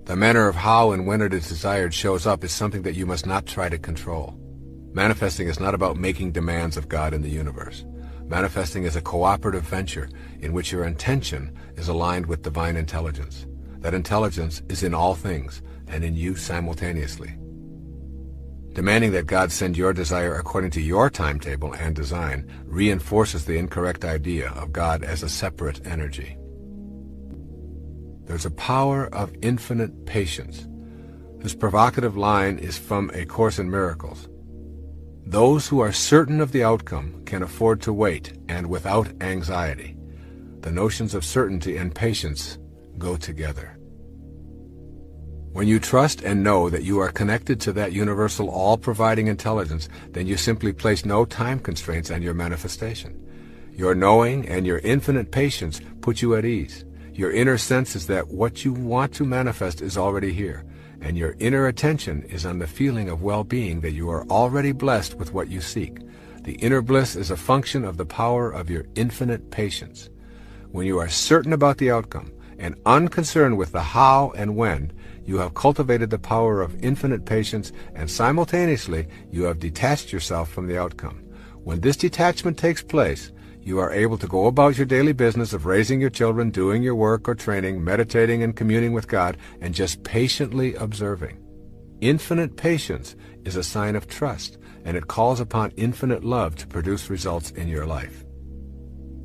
The manner of how and when it is desired shows up is something that you must not try to control. Manifesting is not about making demands of God in the universe. Manifesting is a cooperative venture in which your intention is aligned with divine intelligence. That intelligence is in all things and in you simultaneously. Demanding that God send your desire according to your timetable and design reinforces the incorrect idea of God as a separate energy. There's a power of infinite patience. This provocative line is from A Course in Miracles. Those who are certain of the outcome can afford to wait, and without anxiety. The notions of certainty and patience go together. When you trust and know that you are connected to that universal all-providing intelligence, then you simply place no time constraints on your manifestation. Your knowing and your infinite patience put you at ease. Your inner sense is that what you want to manifest is already here, and your inner attention is on the feeling of well-being that you are already blessed with what you seek. The inner bliss is a function of the power of your infinite patience. When you are certain about the outcome and unconcerned with the how and when, you have cultivated the power of infinite patience, and simultaneously you have detached yourself from the outcome. When this detachment takes place, you are able to go about your daily business of raising your children, doing your work or training, meditating and communing with God, and just patiently observing. Infinite patience is a sign of trust, and it calls upon infinite love to produce results in your life.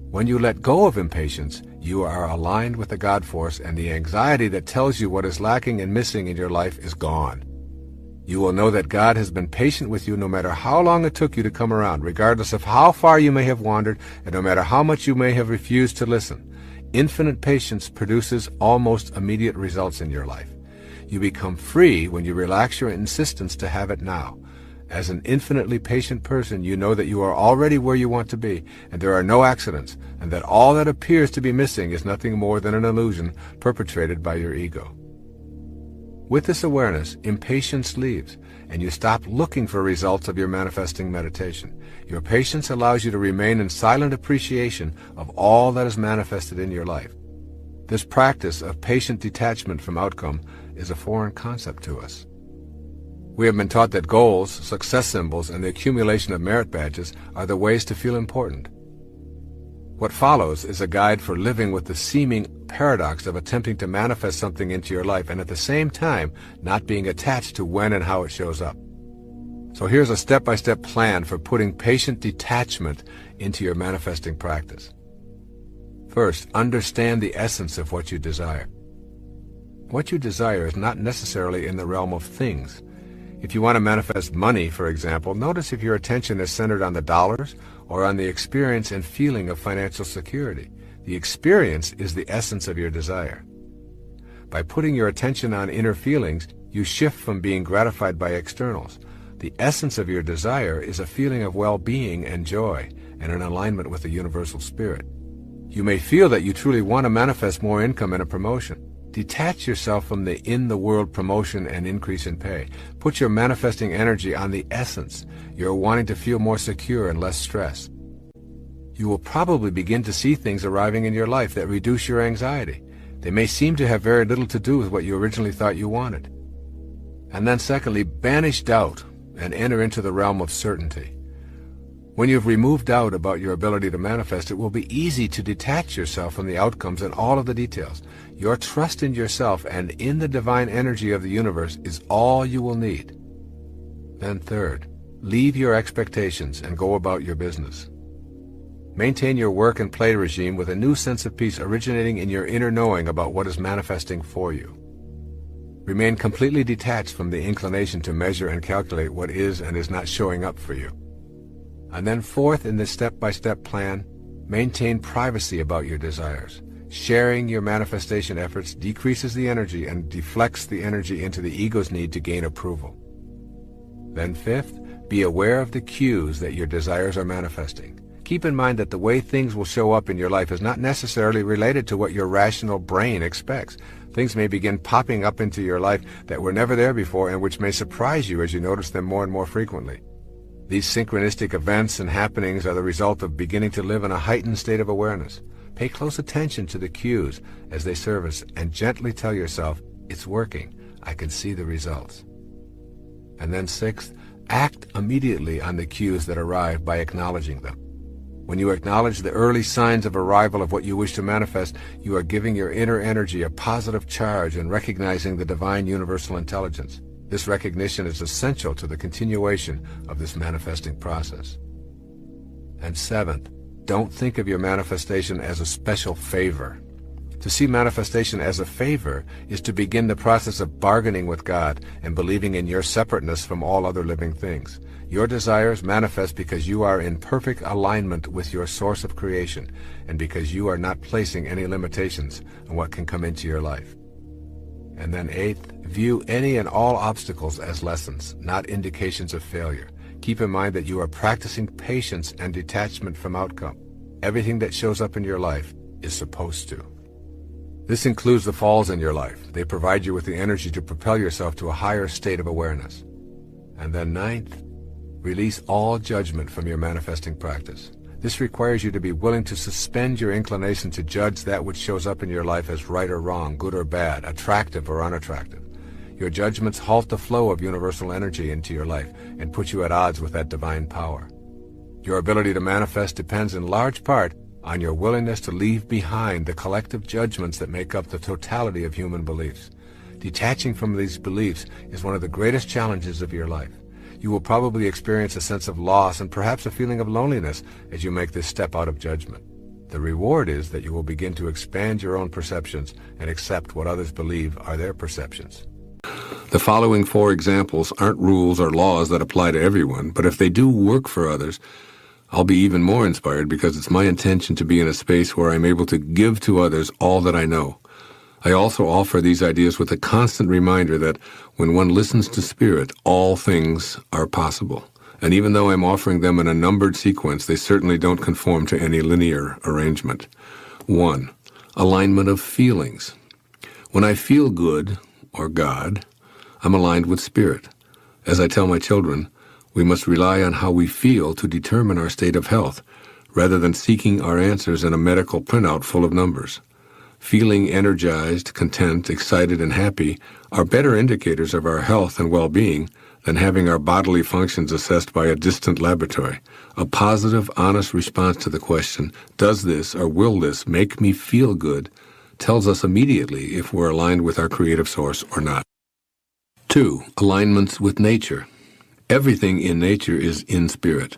When you let go of impatience, you are aligned with the God force, and the anxiety that tells you what is lacking and missing in your life is gone. You will know that God has been patient with you no matter how long it took you to come around, regardless of how far you may have wandered, and no matter how much you may have refused to listen. Infinite patience produces almost immediate results in your life. You become free when you relax your insistence to have it now. As an infinitely patient person, you know that you are already where you want to be, and there are no accidents, and that all that appears to be missing is nothing more than an illusion perpetrated by your ego. With this awareness, impatience leaves, and you stop looking for results of your manifesting meditation. Your patience allows you to remain in silent appreciation of all that is manifested in your life. This practice of patient detachment from outcome is a foreign concept to us. We have been taught that goals, success symbols, and the accumulation of merit badges are the ways to feel important. What follows is a guide for living with the seeming paradox of attempting to manifest something into your life and at the same time not being attached to when and how it shows up. So here's a step-by-step plan for putting patient detachment into your manifesting practice. First, understand the essence of what you desire. What you desire is not necessarily in the realm of things. If you want to manifest money, for example, notice if your attention is centered on the dollars or on the experience and feeling of financial security. The experience is the essence of your desire. By putting your attention on inner feelings, you shift from being gratified by externals. The essence of your desire is a feeling of well-being and joy and an alignment with the universal spirit. You may feel that you truly want to manifest more income and a promotion. Detach yourself from the in-the-world promotion and increase in pay. Put your manifesting energy on the essence. You're wanting to feel more secure and less stress. You will probably begin to see things arriving in your life that reduce your anxiety. They may seem to have very little to do with what you originally thought you wanted. And then secondly, banish doubt and enter into the realm of certainty. When you've removed doubt about your ability to manifest, it will be easy to detach yourself from the outcomes and all of the details. Your trust in yourself and in the divine energy of the universe is all you will need. Then third, leave your expectations and go about your business. Maintain your work and play regime with a new sense of peace originating in your inner knowing about what is manifesting for you. Remain completely detached from the inclination to measure and calculate what is and is not showing up for you. And then fourth, in this step-by-step plan, maintain privacy about your desires. Sharing your manifestation efforts decreases the energy and deflects the energy into the ego's need to gain approval. Then fifth, be aware of the cues that your desires are manifesting. Keep in mind that the way things will show up in your life is not necessarily related to what your rational brain expects. Things may begin popping up into your life that were never there before and which may surprise you as you notice them more and more frequently. These synchronistic events and happenings are the result of beginning to live in a heightened state of awareness. Pay close attention to the cues as they surface and gently tell yourself, It's working. I can see the results. And then sixth, act immediately on the cues that arrive by acknowledging them. When you acknowledge the early signs of arrival of what you wish to manifest, you are giving your inner energy a positive charge and recognizing the divine universal intelligence. This recognition is essential to the continuation of this manifesting process. And seventh, don't think of your manifestation as a special favor. To see manifestation as a favor is to begin the process of bargaining with God and believing in your separateness from all other living things. Your desires manifest because you are in perfect alignment with your source of creation and because you are not placing any limitations on what can come into your life. And then eighth, view any and all obstacles as lessons, not indications of failure. Keep in mind that you are practicing patience and detachment from outcome. Everything that shows up in your life is supposed to. This includes the falls in your life. They provide you with the energy to propel yourself to a higher state of awareness. And then ninth, release all judgment from your manifesting practice. This requires you to be willing to suspend your inclination to judge that which shows up in your life as right or wrong, good or bad, attractive or unattractive. Your judgments halt the flow of universal energy into your life and put you at odds with that divine power. Your ability to manifest depends in large part on your willingness to leave behind the collective judgments that make up the totality of human beliefs. Detaching from these beliefs is one of the greatest challenges of your life. You will probably experience a sense of loss and perhaps a feeling of loneliness as you make this step out of judgment. The reward is that you will begin to expand your own perceptions and accept what others believe are their perceptions. The following 4 examples aren't rules or laws that apply to everyone, but if they do work for others, I'll be even more inspired because it's my intention to be in a space where I'm able to give to others all that I know. I also offer these ideas with a constant reminder that when one listens to Spirit, all things are possible. And even though I'm offering them in a numbered sequence, they certainly don't conform to any linear arrangement. 1. Alignment of feelings. When I feel good, or God, I'm aligned with Spirit. As I tell my children, we must rely on how we feel to determine our state of health, rather than seeking our answers in a medical printout full of numbers. Feeling energized, content, excited, and happy are better indicators of our health and well-being than having our bodily functions assessed by a distant laboratory. A positive, honest response to the question, does this or will this make me feel good, tells us immediately if we're aligned with our creative source or not. 2. Alignments with nature. Everything in nature is in spirit.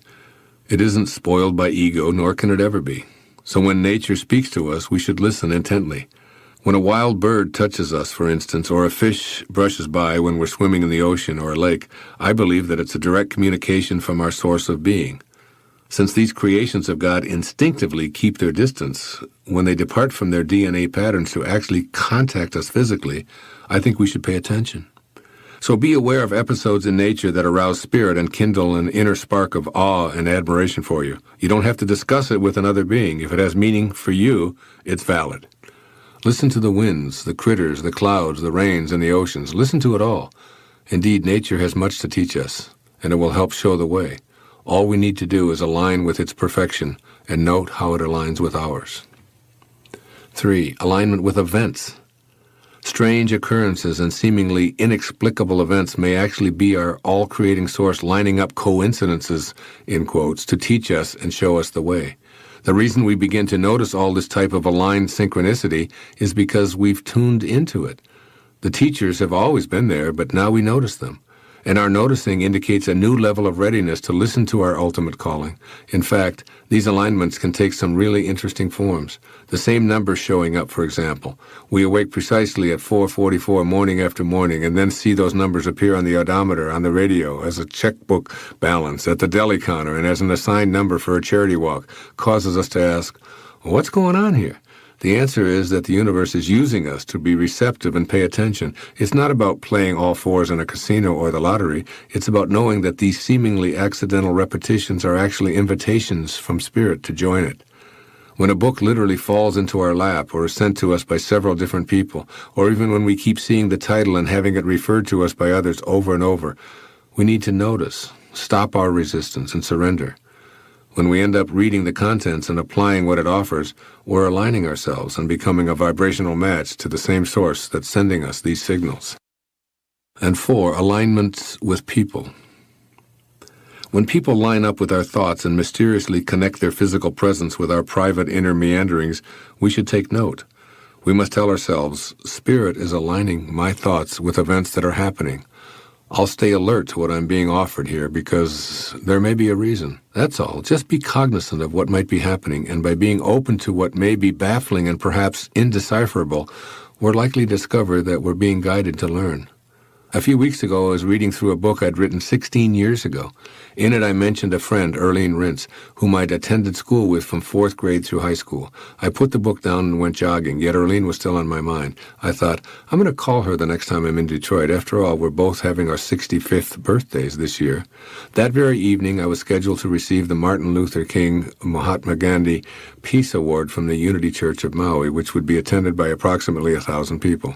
It isn't spoiled by ego, nor can it ever be. So when nature speaks to us, we should listen intently. When a wild bird touches us, for instance, or a fish brushes by when we're swimming in the ocean or a lake, I believe that it's a direct communication from our source of being. Since these creations of God instinctively keep their distance, when they depart from their DNA patterns to actually contact us physically, I think we should pay attention. So be aware of episodes in nature that arouse spirit and kindle an inner spark of awe and admiration for you. You don't have to discuss it with another being. If it has meaning for you, it's valid. Listen to the winds, the critters, the clouds, the rains, and the oceans. Listen to it all. Indeed, nature has much to teach us, and it will help show the way. All we need to do is align with its perfection and note how it aligns with ours. 3. Alignment with events. Strange occurrences and seemingly inexplicable events may actually be our all-creating source lining up coincidences, in quotes, to teach us and show us the way. The reason we begin to notice all this type of aligned synchronicity is because we've tuned into it. The teachers have always been there, but now we notice them. And our noticing indicates a new level of readiness to listen to our ultimate calling. In fact, these alignments can take some really interesting forms. The same numbers showing up, for example. We awake precisely at 4:44 morning after morning and then see those numbers appear on the odometer, on the radio, as a checkbook balance, at the deli counter, and as an assigned number for a charity walk, causes us to ask, what's going on here? The answer is that the universe is using us to be receptive and pay attention. It's not about playing all fours in a casino or the lottery. It's about knowing that these seemingly accidental repetitions are actually invitations from Spirit to join it. When a book literally falls into our lap or is sent to us by several different people, or even when we keep seeing the title and having it referred to us by others over and over, we need to notice, stop our resistance, and surrender. When we end up reading the contents and applying what it offers, we're aligning ourselves and becoming a vibrational match to the same source that's sending us these signals. And 4, alignments with people. When people line up with our thoughts and mysteriously connect their physical presence with our private inner meanderings, we should take note. We must tell ourselves, Spirit is aligning my thoughts with events that are happening. I'll stay alert to what I'm being offered here because there may be a reason. That's all. Just be cognizant of what might be happening, and by being open to what may be baffling and perhaps indecipherable, we're likely to discover that we're being guided to learn. A few weeks ago, I was reading through a book I'd written 16 years ago. In it, I mentioned a friend, Earlene Rintz, whom I'd attended school with from 4th grade through high school. I put the book down and went jogging, yet Earlene was still on my mind. I thought, I'm going to call her the next time I'm in Detroit. After all, we're both having our 65th birthdays this year. That very evening, I was scheduled to receive the Martin Luther King Mahatma Gandhi Peace Award from the Unity Church of Maui, which would be attended by approximately 1,000 people.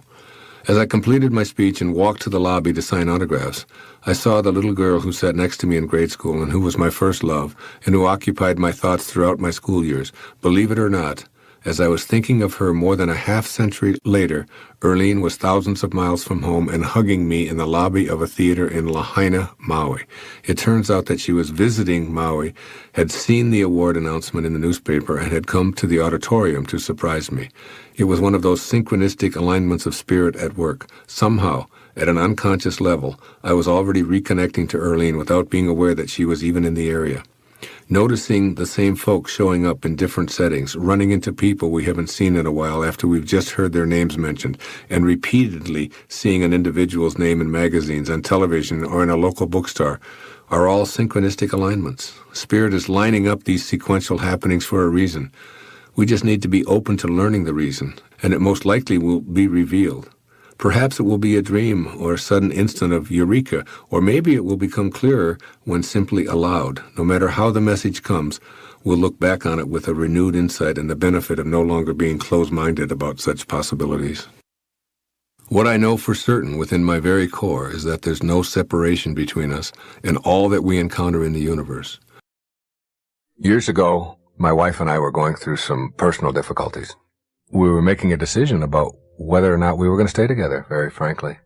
As I completed my speech and walked to the lobby to sign autographs, I saw the little girl who sat next to me in grade school and who was my first love and who occupied my thoughts throughout my school years. Believe it or not, as I was thinking of her more than a half-century later, Earlene was thousands of miles from home and hugging me in the lobby of a theater in Lahaina, Maui. It turns out that she was visiting Maui, had seen the award announcement in the newspaper, and had come to the auditorium to surprise me. It was one of those synchronistic alignments of spirit at work. Somehow, at an unconscious level, I was already reconnecting to Earlene without being aware that she was even in the area. Noticing the same folks showing up in different settings, running into people we haven't seen in a while after we've just heard their names mentioned, and repeatedly seeing an individual's name in magazines, on television, or in a local bookstore, are all synchronistic alignments. Spirit is lining up these sequential happenings for a reason. We just need to be open to learning the reason, and it most likely will be revealed. Perhaps it will be a dream or a sudden instant of eureka, or maybe it will become clearer when simply allowed. No matter how the message comes, we'll look back on it with a renewed insight and the benefit of no longer being closed-minded about such possibilities. What I know for certain within my very core is that there's no separation between us and all that we encounter in the universe. Years ago, my wife and I were going through some personal difficulties. We were making a decision about whether or not we were going to stay together, very frankly.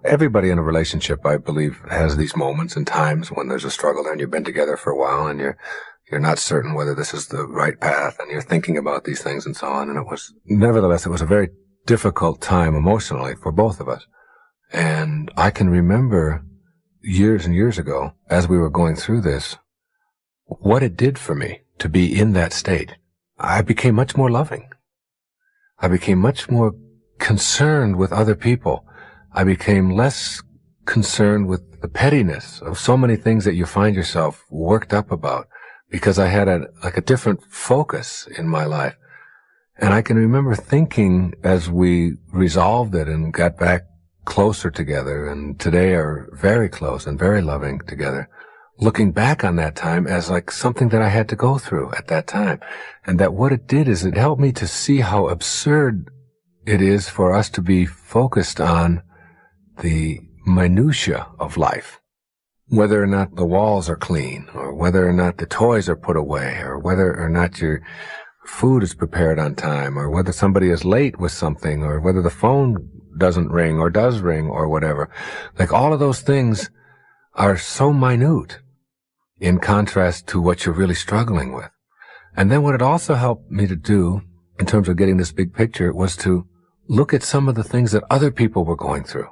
Everybody in a relationship, I believe, has these moments and times when there's a struggle there and you've been together for a while and you're not certain whether this is the right path and you're thinking about these things and so on. And nevertheless, it was a very difficult time emotionally for both of us. And I can remember years and years ago, as we were going through this, what it did for me to be in that state. I became much more loving. I became much more concerned with other people. I became less concerned with the pettiness of so many things that you find yourself worked up about, because I had a different focus in my life. And I can remember thinking as we resolved it and got back closer together, and today are very close and very loving together, looking back on that time as like something that I had to go through at that time. And that what it did is it helped me to see how absurd it is for us to be focused on the minutia of life. Whether or not the walls are clean, or whether or not the toys are put away, or whether or not your food is prepared on time, or whether somebody is late with something, or whether the phone doesn't ring or does ring or whatever. Like all of those things are so minute in contrast to what you're really struggling with. And then what it also helped me to do in terms of getting this big picture was to look at some of the things that other people were going through,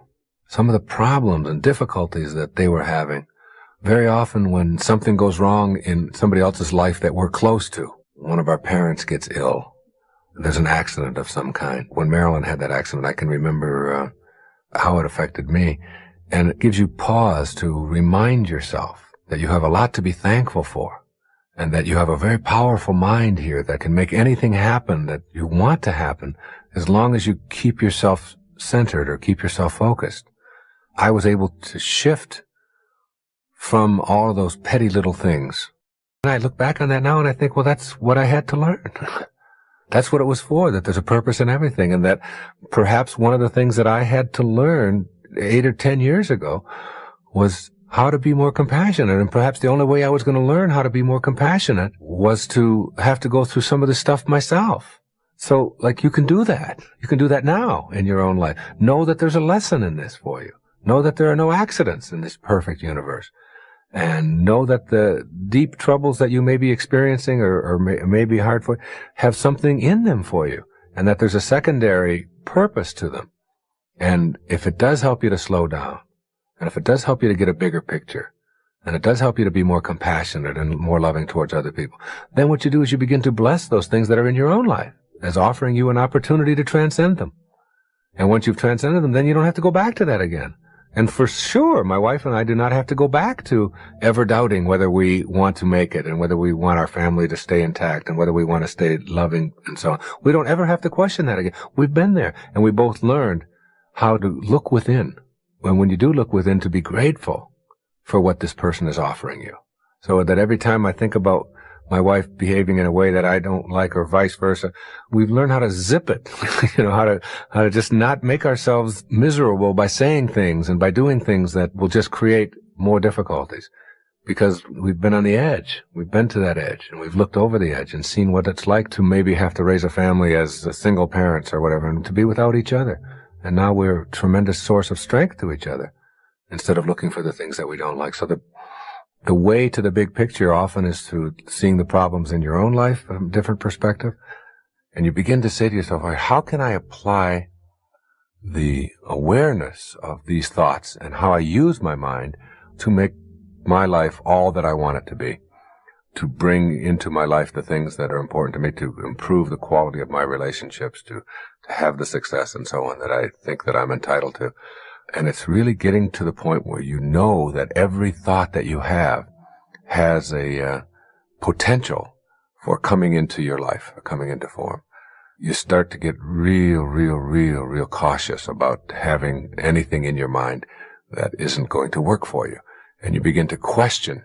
some of the problems and difficulties that they were having. Very often when something goes wrong in somebody else's life that we're close to, one of our parents gets ill, there's an accident of some kind. When Marilyn had that accident, I can remember how it affected me. And it gives you pause to remind yourself that you have a lot to be thankful for, and that you have a very powerful mind here that can make anything happen that you want to happen as long as you keep yourself centered or keep yourself focused. I was able to shift from all of those petty little things. And I look back on that now and I think, well, that's what I had to learn. That's what it was for, that there's a purpose in everything, and that perhaps one of the things that I had to learn 8 or 10 years ago was how to be more compassionate. And perhaps the only way I was going to learn how to be more compassionate was to have to go through some of this stuff myself. So, like, you can do that. You can do that now in your own life. Know that there's a lesson in this for you. Know that there are no accidents in this perfect universe. And know that the deep troubles that you may be experiencing or may be hard for you have something in them for you. And that there's a secondary purpose to them. And if it does help you to slow down, and if it does help you to get a bigger picture, and it does help you to be more compassionate and more loving towards other people, then what you do is you begin to bless those things that are in your own life as offering you an opportunity to transcend them. And once you've transcended them, then you don't have to go back to that again. And for sure, my wife and I do not have to go back to ever doubting whether we want to make it and whether we want our family to stay intact and whether we want to stay loving and so on. We don't ever have to question that again. We've been there, and we both learned how to look within. And when you do look within, to be grateful for what this person is offering you. So that every time I think about my wife behaving in a way that I don't like or vice versa, we've learned how to zip it, how to just not make ourselves miserable by saying things and by doing things that will just create more difficulties. Because we've been on the edge. We've been to that edge, and we've looked over the edge and seen what it's like to maybe have to raise a family as single parents or whatever, and to be without each other. And now we're a tremendous source of strength to each other instead of looking for the things that we don't like. So the way to the big picture often is through seeing the problems in your own life from a different perspective. And you begin to say to yourself, all right, how can I apply the awareness of these thoughts and how I use my mind to make my life all that I want it to be, to bring into my life the things that are important to me, to improve the quality of my relationships, to have the success and so on that I think that I'm entitled to. And it's really getting to the point where you know that every thought that you have has a potential for coming into your life, or coming into form. You start to get real cautious about having anything in your mind that isn't going to work for you. And you begin to question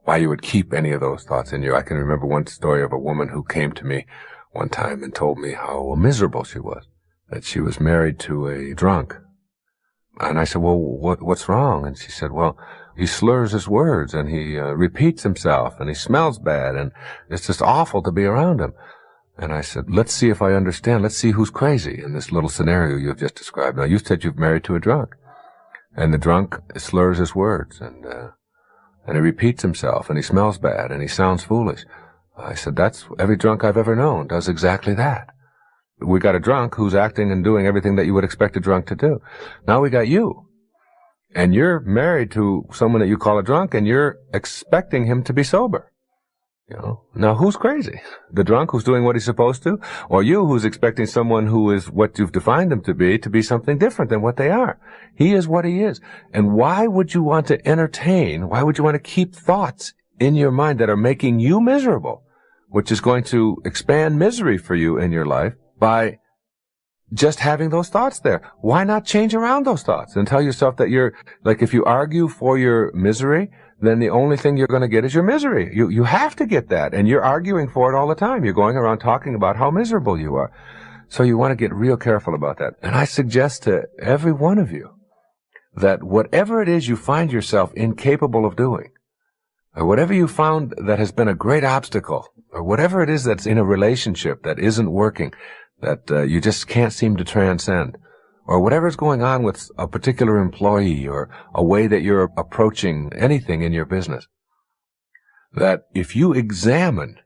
why you would keep any of those thoughts in you. I can remember one story of a woman who came to me one time and told me how miserable she was, that she was married to a drunk. And I said, well, what's wrong? And she said, well, he slurs his words and he repeats himself and he smells bad and it's just awful to be around him. And I said, let's see if I understand. Let's see who's crazy in this little scenario you've just described. Now, you said you've married to a drunk, and the drunk slurs his words and he repeats himself and he smells bad and he sounds foolish. I said, that's every drunk I've ever known does exactly that. We got a drunk who's acting and doing everything that you would expect a drunk to do. Now we got you. And you're married to someone that you call a drunk, and you're expecting him to be sober. Now who's crazy? The drunk who's doing what he's supposed to? Or you who's expecting someone who is what you've defined them to be something different than what they are? He is what he is. And why would you want to entertain, why would you want to keep thoughts in your mind that are making you miserable, which is going to expand misery for you in your life by just having those thoughts there? Why not change around those thoughts and tell yourself that you're, like, if you argue for your misery, then the only thing you're going to get is your misery. You have to get that, and you're arguing for it all the time. You're going around talking about how miserable you are. So you want to get real careful about that. And I suggest to every one of you that whatever it is you find yourself incapable of doing, or whatever you found that has been a great obstacle, or whatever it is that's in a relationship that isn't working, that you just can't seem to transcend, or whatever's going on with a particular employee or a way that you're approaching anything in your business, that if you examine,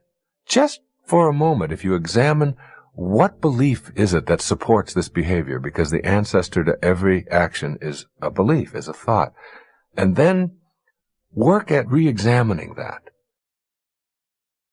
just for a moment, if you examine what belief is it that supports this behavior, because the ancestor to every action is a belief, is a thought, and then work at re-examining that.